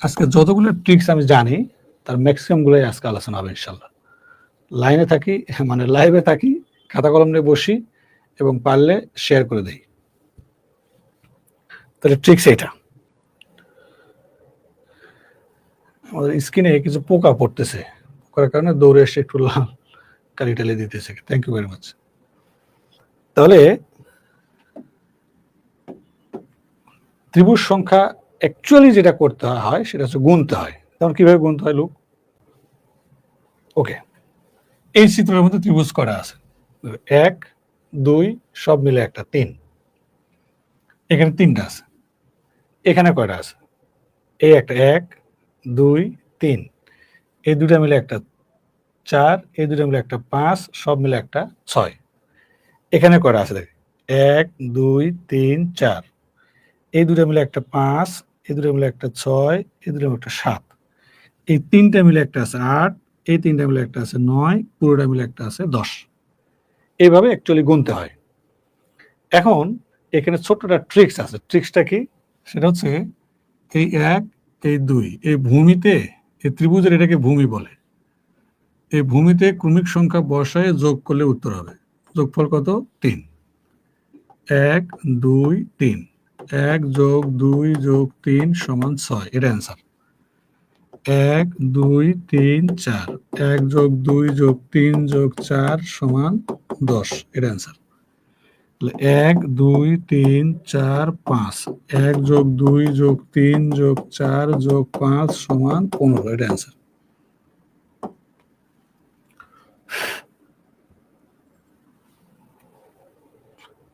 আজকে যতগুলো ট্রিক্স আমি জানি তার ম্যাক্সিমাম গুলোই আজকে আলোচনা হবে ইনশাল্লাহ। লাইনে থাকি, মানে লাইভে থাকি, খাতা কলম নিয়ে বসি এবং পারলে শেয়ার করে দেই। তাহলে ট্রিক্স এটা। আমাদের স্ক্রিনে কিছু পোকা পড়তেছে, পোকার কারণে দৌড়ে এসে একটু লাল কালি টালি দিতেছে। Thank you very much. তাহলে ত্রিভুজ সংখ্যা অ্যাকচুয়ালি যেটা করতে হয় সেটা হচ্ছে গুনতে হয়। তখন কিভাবে গুনতে হয় লুক? ওকে, এই চিত্রের মধ্যে ত্রিভুজ করা আছে 1 2 সব মিলে একটা 3। এখানে 3টা আছে। এখানে কয়টা আছে? এই একটা 1 2 3, এই দুটা মিলে একটা 4, এই দুটা মিলে একটা 5, সব মিলে একটা 6। এখানে কয়টা আছে দেখ? 1 2 3 4, এই দুটা মিলে একটা 5, এই দুটা মিলে একটা 6, এই দুটা মিলে একটা 7, এই 3টা মিলে একটা আছে 8, এই 3টা মিলে একটা আছে 9, পুরোটা মিলে একটা আছে 10। এইভাবে অ্যাকচুয়ালি গুনতে হয়। এখন এখানে ছোট্ট একটা ট্রিক্স আছে। ট্রিক্সটা কি? সেটা হচ্ছে এই 1 এই 2 এই ভূমিতে, এই ত্রিভুজের এটাকে ভূমি বলে। এই ভূমিতে ক্রমিক সংখ্যা বসায় যোগ করলে উত্তর হবে। যোগফল কত? 3। 1 2 3, 1 যোগ 2 যোগ 3 সমান 6। এটা অ্যান্সার। 1 2 3 4, 1 যোগ 2 যোগ 3 যোগ 4 সমান 10। এটা অ্যান্সার। 1 2 3 4 5, 1 যোগ 2 যোগ 3 যোগ 4 যোগ 5 সমান 15। এটা অ্যান্সার।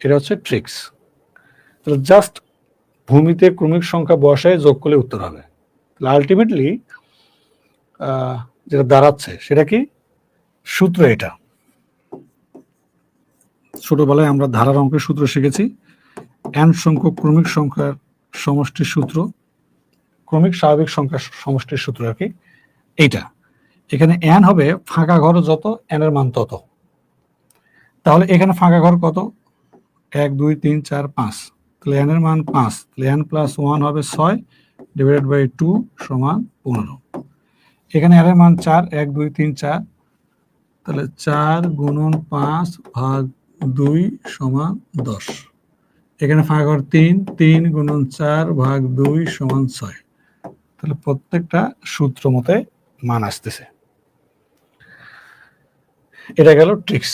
এটা হচ্ছে ট্রিক্স। তাহলে জাস্ট ভূমিতে ক্রমিক সংখ্যা বসায় যোগ করলে উত্তর হবে। তাহলে আলটিমেটলি যেটা দাঁড়াচ্ছে সেটা কি? সূত্র এটা। ছোটবেলায় আমরা ধারার অঙ্কের সূত্র শিখেছি। n সংখ্যক ক্রমিক সংখ্যার সমষ্টির সূত্র, ক্রমিক স্বাভাবিক সংখ্যার সমষ্টির সূত্র আর কি এইটা। এখানে n হবে ফাঁকা ঘর যত, n এর মান তত। তাহলে এখানে ফাঁকা ঘর কত? 1 2 3 4 5, তাহলে n এর মান 5, তাহলে n প্লাস 1 হবে 6 ডিভাইডেড বাই 2 সমান 15। এখানে n এর মান 4, 1 2 3 4, তাহলে 4 গুণন 5 ভাগ 2 সমান 10। এখানে ফাঁকা ঘর 3, 3 গুণন 4 ভাগ 2 সমান 6। তাহলে প্রত্যেকটা সূত্র মতে মান আসতেছে। এটা গেল ট্রিক্স।